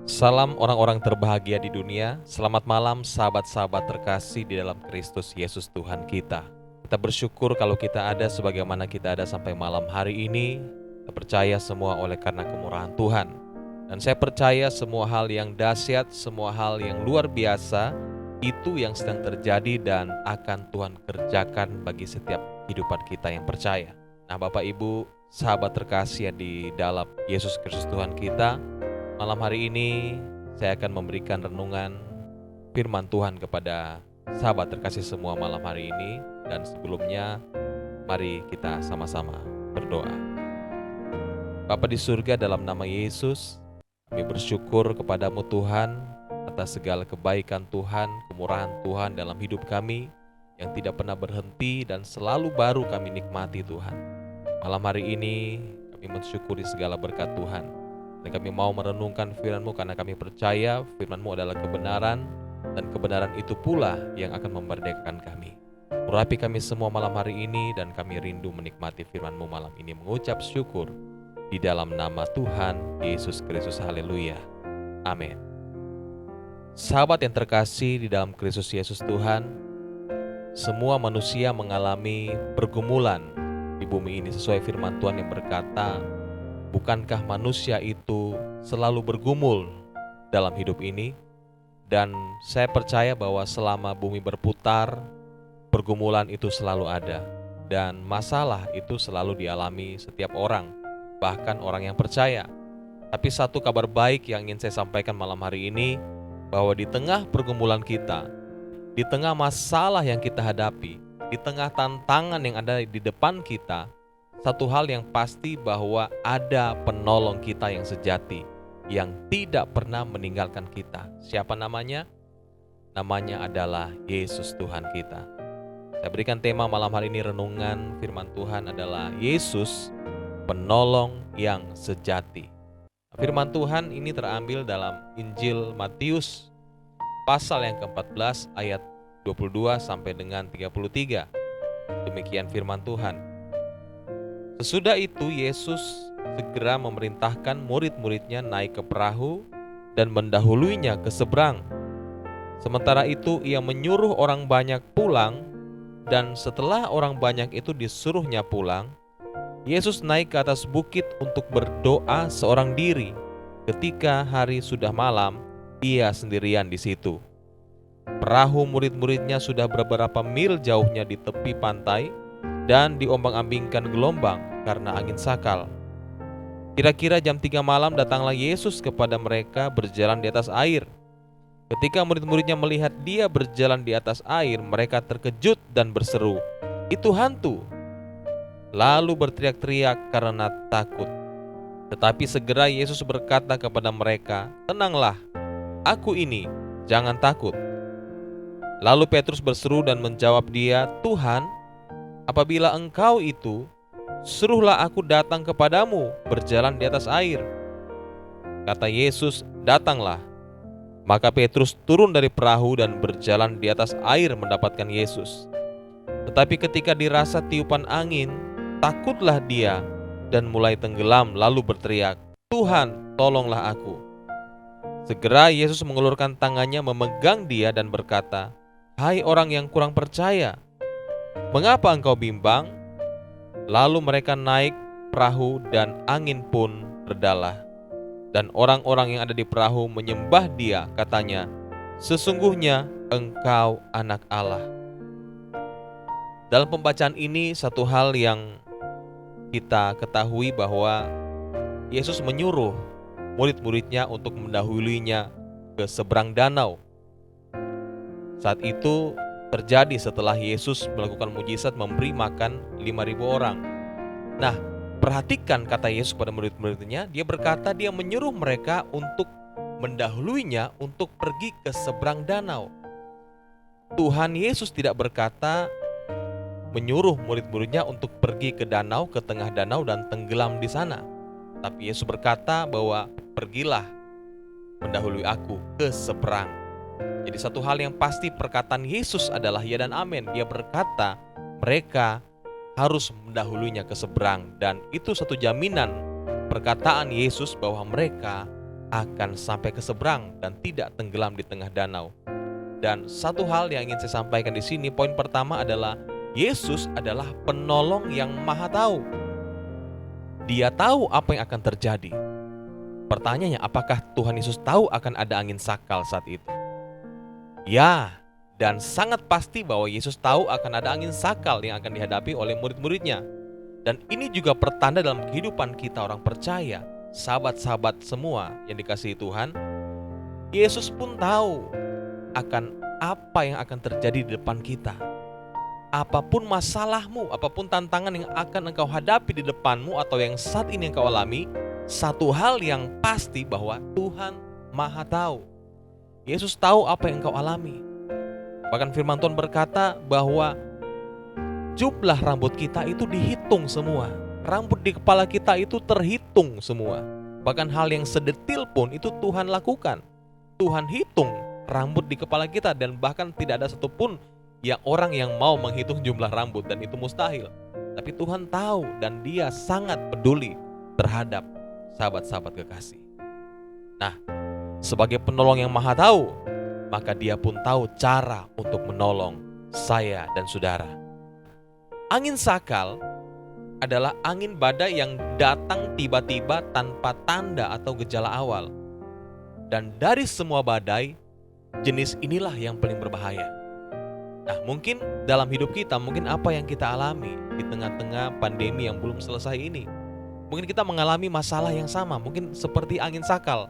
Salam orang-orang terbahagia di dunia. Selamat malam sahabat-sahabat terkasih di dalam Kristus Yesus Tuhan kita. Kita bersyukur kalau kita ada sebagaimana kita ada sampai malam hari ini. Kita percaya semua oleh karena kemurahan Tuhan. Dan saya percaya semua hal yang dahsyat, semua hal yang luar biasa, itu yang sedang terjadi dan akan Tuhan kerjakan bagi setiap kehidupan kita yang percaya. Nah, Bapak Ibu, sahabat terkasih yang di dalam Yesus Kristus Tuhan kita, malam hari ini saya akan memberikan renungan firman Tuhan kepada sahabat terkasih semua malam hari ini. Dan sebelumnya, mari kita sama-sama berdoa. Bapa di surga, dalam nama Yesus, kami bersyukur kepadamu Tuhan atas segala kebaikan Tuhan, kemurahan Tuhan dalam hidup kami yang tidak pernah berhenti dan selalu baru kami nikmati Tuhan. Malam hari ini kami mensyukuri segala berkat Tuhan. Dan kami mau merenungkan firman-Mu karena kami percaya firman-Mu adalah kebenaran, dan kebenaran itu pula yang akan memerdekakan kami. Urapi kami semua malam hari ini, dan kami rindu menikmati firman-Mu malam ini, mengucap syukur di dalam nama Tuhan Yesus Kristus. Haleluya. Amin. Sahabat yang terkasih di dalam Kristus Yesus Tuhan, semua manusia mengalami pergumulan di bumi ini sesuai firman Tuhan yang berkata, bukankah manusia itu selalu bergumul dalam hidup ini? Dan saya percaya bahwa selama bumi berputar, pergumulan itu selalu ada. Dan masalah itu selalu dialami setiap orang, bahkan orang yang percaya. Tapi satu kabar baik yang ingin saya sampaikan malam hari ini, bahwa di tengah pergumulan kita, di tengah masalah yang kita hadapi, di tengah tantangan yang ada di depan kita, satu hal yang pasti bahwa ada penolong kita yang sejati, yang tidak pernah meninggalkan kita. Siapa namanya? Namanya adalah Yesus Tuhan kita. Saya berikan tema malam hari ini, renungan firman Tuhan adalah Yesus, penolong yang sejati. Firman Tuhan ini terambil dalam Injil Matius pasal yang ke-14 ayat 22 sampai dengan 33. Demikian firman Tuhan. Sesudah itu Yesus segera memerintahkan murid-muridnya naik ke perahu dan mendahuluinya ke seberang. Sementara itu ia menyuruh orang banyak pulang, dan setelah orang banyak itu disuruhnya pulang, Yesus naik ke atas bukit untuk berdoa seorang diri. Ketika hari sudah malam, ia sendirian di situ. Perahu murid-muridnya sudah beberapa mil jauhnya di tepi pantai dan diombang-ambingkan gelombang karena angin sakal. Kira-kira jam 3 malam datanglah Yesus kepada mereka berjalan di atas air. Ketika murid-muridnya melihat dia berjalan di atas air, mereka terkejut dan berseru, "Itu hantu!" Lalu berteriak-teriak karena takut. Tetapi segera Yesus berkata kepada mereka, "Tenanglah, aku ini, jangan takut." Lalu Petrus berseru dan menjawab dia, "Tuhan, apabila Engkau itu, suruhlah aku datang kepadamu berjalan di atas air." Kata Yesus, "Datanglah." Maka Petrus turun dari perahu dan berjalan di atas air mendapatkan Yesus. Tetapi ketika dirasa tiupan angin, takutlah dia dan mulai tenggelam lalu berteriak, "Tuhan, tolonglah aku." Segera Yesus mengulurkan tangannya memegang dia dan berkata, "Hai orang yang kurang percaya, mengapa engkau bimbang?" Lalu mereka naik perahu dan angin pun redalah. Dan orang-orang yang ada di perahu menyembah dia, katanya, "Sesungguhnya engkau anak Allah." Dalam pembacaan ini satu hal yang kita ketahui bahwa Yesus menyuruh murid-muridnya untuk mendahuluinya ke seberang danau. Saat itu terjadi setelah Yesus melakukan mujizat memberi makan 5.000 orang. Nah, perhatikan kata Yesus pada murid-muridnya, dia berkata dia menyuruh mereka untuk mendahuluinya untuk pergi ke seberang danau. Tuhan Yesus tidak berkata menyuruh murid-muridnya untuk pergi ke danau, ke tengah danau dan tenggelam di sana. Tapi Yesus berkata bahwa pergilah mendahului aku ke seberang. Jadi satu hal yang pasti perkataan Yesus adalah ya dan amin. Dia berkata mereka harus mendahulunya ke seberang, dan itu satu jaminan perkataan Yesus bahwa mereka akan sampai ke seberang dan tidak tenggelam di tengah danau. Dan satu hal yang ingin saya sampaikan di sini, poin pertama adalah Yesus adalah penolong yang maha tahu. Dia tahu apa yang akan terjadi. Pertanyaannya, apakah Tuhan Yesus tahu akan ada angin sakal saat itu? Ya, dan sangat pasti bahwa Yesus tahu akan ada angin sakal yang akan dihadapi oleh murid-muridnya. Dan ini juga pertanda dalam kehidupan kita orang percaya, sahabat-sahabat semua yang dikasihi Tuhan. Yesus pun tahu akan apa yang akan terjadi di depan kita. Apapun masalahmu, apapun tantangan yang akan engkau hadapi di depanmu atau yang saat ini engkau alami, satu hal yang pasti bahwa Tuhan maha tahu. Yesus tahu apa yang engkau alami. Bahkan firman Tuhan berkata bahwa jumlah rambut kita itu dihitung semua. Rambut di kepala kita itu terhitung semua. Bahkan hal yang sedetil pun itu Tuhan lakukan. Tuhan hitung rambut di kepala kita, dan bahkan tidak ada satupun orang yang mau menghitung jumlah rambut, dan itu mustahil. Tapi Tuhan tahu dan Dia sangat peduli terhadap sahabat-sahabat kekasih. Nah, sebagai penolong yang maha tahu, maka Dia pun tahu cara untuk menolong saya dan saudara. Angin sakal adalah angin badai yang datang tiba-tiba tanpa tanda atau gejala awal. Dan dari semua badai, jenis inilah yang paling berbahaya. Nah, mungkin dalam hidup kita, mungkin apa yang kita alami di tengah-tengah pandemi yang belum selesai ini, mungkin kita mengalami masalah yang sama, mungkin seperti angin sakal.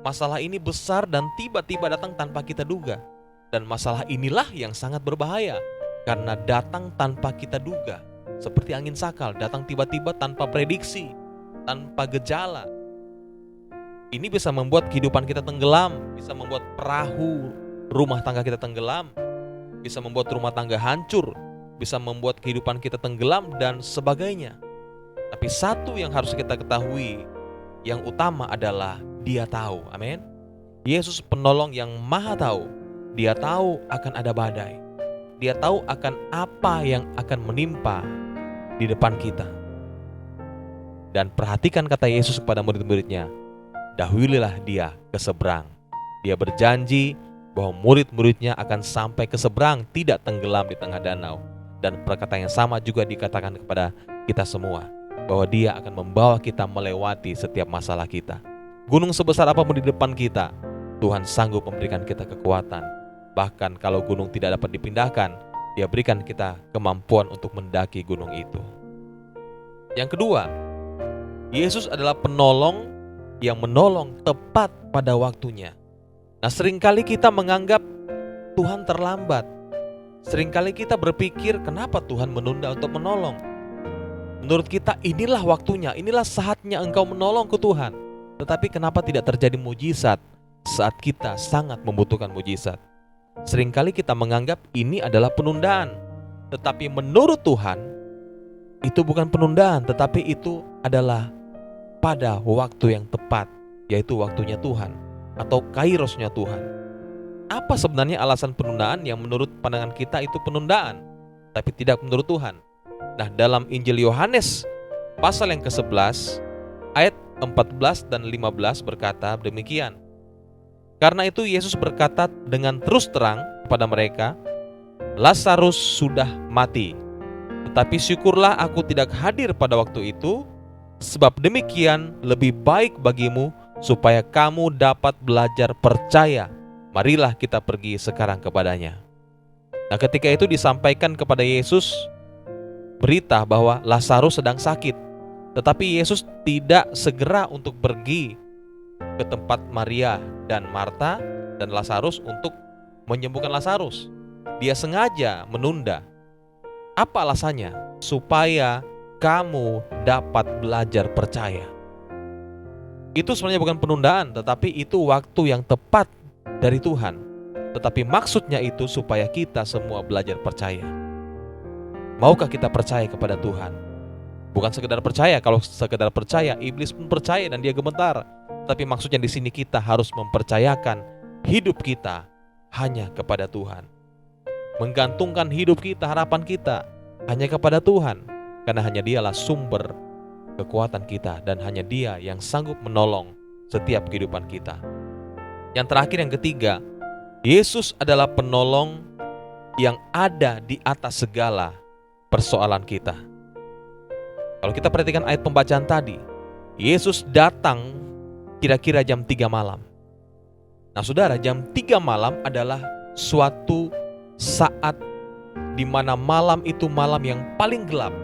Masalah ini besar dan tiba-tiba datang tanpa kita duga. Dan masalah inilah yang sangat berbahaya, karena datang tanpa kita duga. Seperti angin sakal, datang tiba-tiba tanpa prediksi, tanpa gejala. Ini bisa membuat kehidupan kita tenggelam, bisa membuat perahu rumah tangga kita tenggelam, bisa membuat rumah tangga hancur, bisa membuat kehidupan kita tenggelam, dan sebagainya. Tapi satu yang harus kita ketahui, yang utama adalah Dia tahu. Amin. Yesus penolong yang maha tahu. Dia tahu akan ada badai. Dia tahu akan apa yang akan menimpa di depan kita. Dan perhatikan kata Yesus kepada murid-muridnya, dahululah dia ke seberang. Dia berjanji bahwa murid-muridnya akan sampai ke seberang, tidak tenggelam di tengah danau. Dan perkataan yang sama juga dikatakan kepada kita semua, bahwa Dia akan membawa kita melewati setiap masalah kita. Gunung sebesar apapun di depan kita, Tuhan sanggup memberikan kita kekuatan. Bahkan kalau gunung tidak dapat dipindahkan, Dia berikan kita kemampuan untuk mendaki gunung itu. Yang kedua, Yesus adalah penolong yang menolong tepat pada waktunya. Nah, seringkali kita menganggap Tuhan terlambat. Seringkali kita berpikir, kenapa Tuhan menunda untuk menolong? Menurut kita inilah waktunya, inilah saatnya engkau menolong ke Tuhan. Tetapi kenapa tidak terjadi mujizat saat kita sangat membutuhkan mujizat? Seringkali kita menganggap ini adalah penundaan. Tetapi menurut Tuhan, itu bukan penundaan, tetapi itu adalah pada waktu yang tepat, yaitu waktunya Tuhan atau kairosnya Tuhan. Apa sebenarnya alasan penundaan yang menurut pandangan kita itu penundaan, tapi tidak menurut Tuhan? Nah, dalam Injil Yohanes pasal yang ke-11 ayat 14 dan 15 berkata demikian. Karena itu Yesus berkata dengan terus terang kepada mereka, Lazarus sudah mati. Tetapi syukurlah aku tidak hadir pada waktu itu, sebab demikian lebih baik bagimu supaya kamu dapat belajar percaya. Marilah kita pergi sekarang kepadanya. Nah, ketika itu disampaikan kepada Yesus berita bahwa Lazarus sedang sakit. Tetapi Yesus tidak segera untuk pergi ke tempat Maria dan Marta dan Lazarus untuk menyembuhkan Lazarus. Dia sengaja menunda. Apa alasannya? Supaya kamu dapat belajar percaya. Itu sebenarnya bukan penundaan, tetapi itu waktu yang tepat dari Tuhan. Tetapi maksudnya itu supaya kita semua belajar percaya. Maukah kita percaya kepada Tuhan? Bukan sekedar percaya. Kalau sekedar percaya, iblis pun percaya dan dia gemetar. Tapi maksudnya di sini kita harus mempercayakan hidup kita hanya kepada Tuhan. Menggantungkan hidup kita, harapan kita hanya kepada Tuhan. Karena hanya Dialah sumber kekuatan kita dan hanya Dia yang sanggup menolong setiap kehidupan kita. Yang terakhir, yang ketiga, Yesus adalah penolong yang ada di atas segala persoalan kita. Kalau kita perhatikan ayat pembacaan tadi, Yesus datang kira-kira jam 3 malam. Nah saudara, jam 3 malam adalah suatu saat di mana malam itu malam yang paling gelap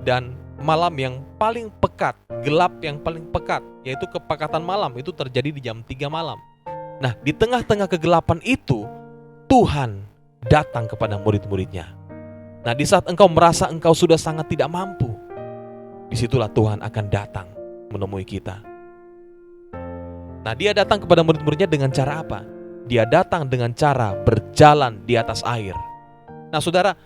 dan malam yang paling pekat, gelap yang paling pekat, yaitu kepekatan malam itu terjadi di jam 3 malam. Nah, di tengah-tengah kegelapan itu, Tuhan datang kepada murid-muridnya. Nah, di saat engkau merasa engkau sudah sangat tidak mampu, disitulah Tuhan akan datang menemui kita. Nah, dia datang kepada murid-muridnya dengan cara apa? Dia datang dengan cara berjalan di atas air. Nah, saudara,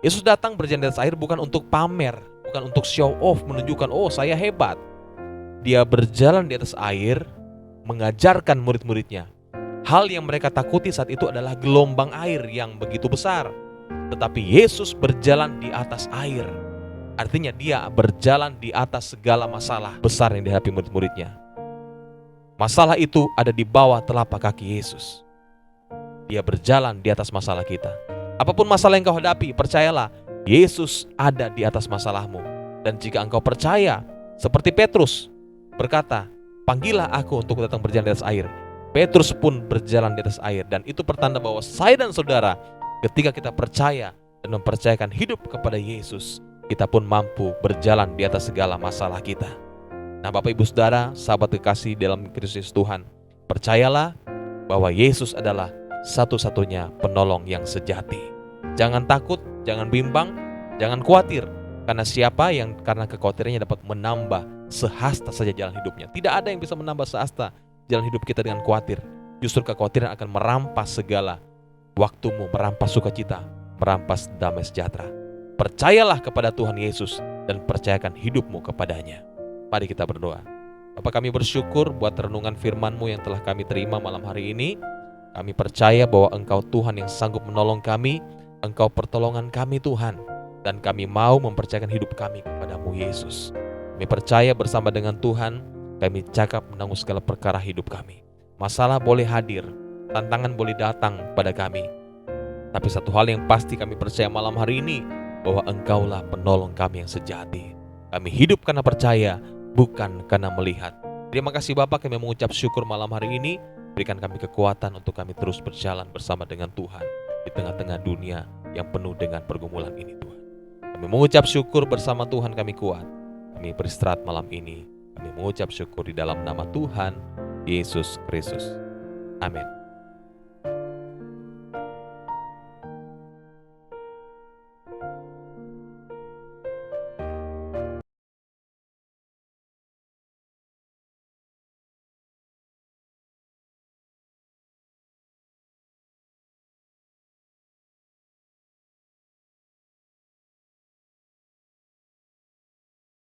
Yesus datang berjalan di atas air bukan untuk pamer, bukan untuk show off, menunjukkan, oh saya hebat. Dia berjalan di atas air, mengajarkan murid-muridnya. Hal yang mereka takuti saat itu adalah gelombang air yang begitu besar. Tetapi Yesus berjalan di atas air. Artinya dia berjalan di atas segala masalah besar yang dihadapi murid-muridnya. Masalah itu ada di bawah telapak kaki Yesus. Dia berjalan di atas masalah kita. Apapun masalah yang kau hadapi, percayalah, Yesus ada di atas masalahmu. Dan jika engkau percaya, seperti Petrus berkata, panggillah aku untuk datang berjalan di atas air. Petrus pun berjalan di atas air. Dan itu pertanda bahwa saya dan saudara, ketika kita percaya dan mempercayakan hidup kepada Yesus, kita pun mampu berjalan di atas segala masalah kita. Nah Bapak Ibu Saudara, sahabat kekasih dalam Kristus Tuhan, percayalah bahwa Yesus adalah satu-satunya penolong yang sejati. Jangan takut, jangan bimbang, jangan khawatir. Karena siapa yang karena kekhawatirannya dapat menambah sehasta saja jalan hidupnya. Tidak ada yang bisa menambah sehasta jalan hidup kita dengan khawatir. Justru kekhawatiran akan merampas segala waktumu, merampas sukacita, merampas damai sejahtera. Percayalah kepada Tuhan Yesus dan percayakan hidupmu kepadanya. Mari kita berdoa. Bapa, kami bersyukur buat renungan firman-Mu yang telah kami terima malam hari ini. Kami percaya bahwa Engkau Tuhan yang sanggup menolong kami, Engkau pertolongan kami Tuhan, dan kami mau mempercayakan hidup kami kepadamu Yesus. Kami percaya bersama dengan Tuhan, kami cakap menanggung segala perkara hidup kami. Masalah boleh hadir, tantangan boleh datang pada kami. Tapi satu hal yang pasti kami percaya malam hari ini, bahwa Engkaulah penolong kami yang sejati. Kami hidup karena percaya, bukan karena melihat. Terima kasih Bapa, kami mengucap syukur malam hari ini. Berikan kami kekuatan untuk kami terus berjalan bersama dengan Tuhan di tengah-tengah dunia yang penuh dengan pergumulan ini Tuhan. Kami mengucap syukur bersama Tuhan kami kuat. Kami beristirahat malam ini. Kami mengucap syukur di dalam nama Tuhan Yesus Kristus. Amin.